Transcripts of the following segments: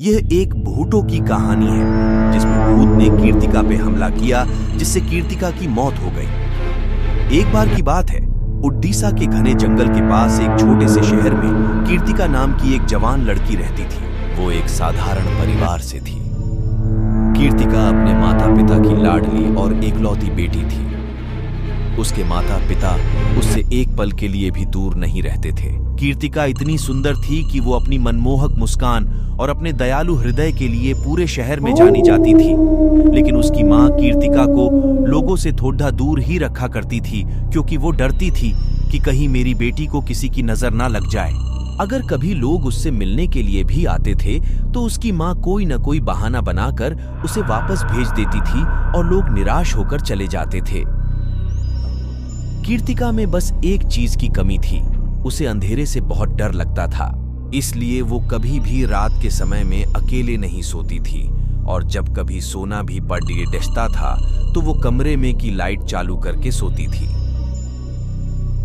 यह एक भूतों की कहानी है जिसमें भूत ने कीर्तिका पे हमला किया, जिससे कीर्तिका की मौत हो गई। एक बार की बात है, उड़ीसा के घने जंगल के पास एक छोटे से शहर में कीर्तिका नाम की एक जवान लड़की रहती थी। वो एक साधारण परिवार से थी। कीर्तिका अपने माता पिता की लाडली और एकलौती बेटी थी। उसके माता पिता उससे एक पल के लिए भी दूर नहीं रहते थे। कीर्तिका इतनी सुंदर थी कि वो अपनी मनमोहक मुस्कान और अपने दयालु हृदय के लिए पूरे शहर में जानी जाती थी। लेकिन उसकी माँ कीर्तिका को लोगों से थोड़ा दूर ही रखा करती थी, क्योंकि वो डरती थी कि कहीं मेरी बेटी को किसी की नजर ना लग जाए। अगर कभी लोग उससे मिलने के लिए भी आते थे तो उसकी माँ कोई न कोई बहाना बनाकर उसे वापस भेज देती थी और लोग निराश होकर चले जाते थे। कीर्तिका में बस एक चीज की कमी थी, उसे अंधेरे से बहुत डर लगता था। इसलिए वो कभी भी रात के समय में अकेले नहीं सोती थी, और जब कभी सोना भी पड़ता था तो वो कमरे में की लाइट चालू करके सोती थी।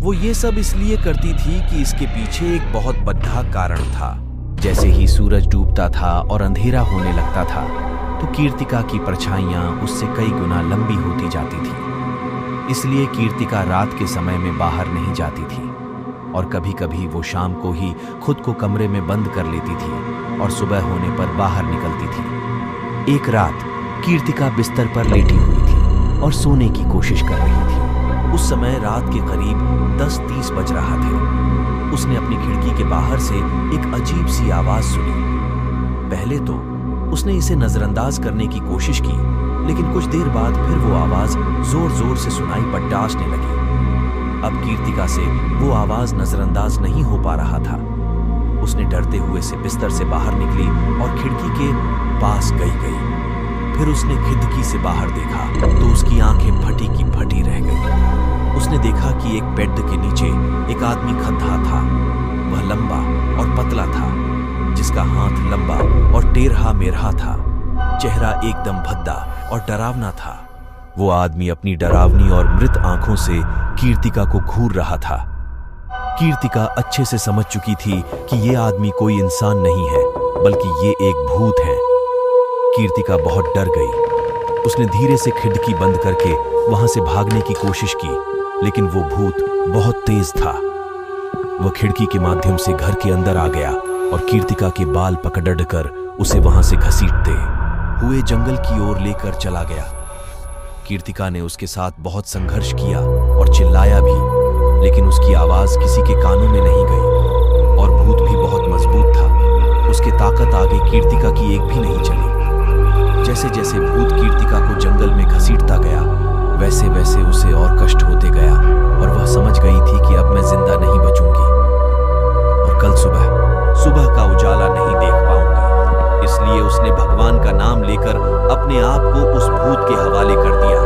वो ये सब इसलिए करती थी कि इसके पीछे एक बहुत बड़ा कारण था। जैसे ही सूरज डूबता था और अंधेरा होने लगता था तो कीर्तिका की परछाइयां उससे कई गुना लंबी होती जाती थी। इसलिए कीर्तिका रात के समय में बाहर नहीं जाती थी, और कभी कभी वो शाम को ही खुद को कमरे में बंद कर लेती थी और सुबह होने पर बाहर निकलती थी। एक रात कीर्तिका बिस्तर पर लेटी हुई थी और सोने की कोशिश कर रही थी। उस समय रात के करीब 10:30 बज रहा थे। उसने अपनी खिड़की के बाहर से एक अजीब सी आवाज सुनी। पहले तो उसने इसे नजरअंदाज करने की कोशिश की, लेकिन कुछ देर बाद फिर वो आवाज जोर जोर से सुनाई पड़ने लगी। अब कीर्तिका से वो आवाज नजरअंदाज नहीं हो पा रहा था। उसने डरते हुए से बिस्तर से बाहर निकली और खिड़की के पास गई। फिर उसने खिड़की से बाहर देखा तो उसकी आंखें फटी की फटी रह गई। उसने देखा कि एक बेड के नीचे एक आदमी खड़ा था। वह लंबा और पतला था, जिसका हाथ लंबा और टेढ़ा मेढ़ा था। चेहरा एकदम भद्दा और डरावना था। वो आदमी अपनी डरावनी और मृत आंखों से कीर्तिका को घूर रहा था। कीर्तिका अच्छे से समझ चुकी थी कि ये आदमी कोई इंसान नहीं है, बल्कि ये एक भूत है। कीर्तिका बहुत डर गई। उसने धीरे से खिड़की बंद करके वहां से भागने की कोशिश की, लेकिन वो भूत बहुत तेज था। वह खिड़की के माध्यम से घर के अंदर आ गया और कीर्तिका के बाल पकड़कर उसे वहां से घसीटते हुए जंगल की ओर लेकर चला गया। कीर्तिका ने उसके साथ बहुत संघर्ष किया और चिल्लाया भी, लेकिन उसकी आवाज किसी के कानों में नहीं गई। और भूत भी बहुत मजबूत था। उसकी ताकत आगे कीर्तिका की एक भी नहीं चली। जैसे जैसे भूत कीर्तिका को जंगल में घसीटता गया, वैसे वैसे उसे और कष्ट होते गया, और वह समझ गई थी कि अब मैं जिंदा नहीं बचूंगी और कल सुबह का उजाला नहीं देख पाऊंगी। इसलिए उसने भगवान का नाम लेकर अपने आप को उस भूत के हवाले कर दिया।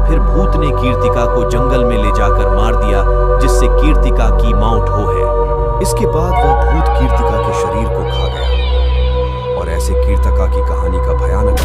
फिर भूत ने कीर्तिका को जंगल में ले जाकर मार दिया, जिससे कीर्तिका की मौत हो है। इसके बाद वह भूत कीर्तिका के शरीर को खा गया। और ऐसे कीर्तिका की कहानी का भयानक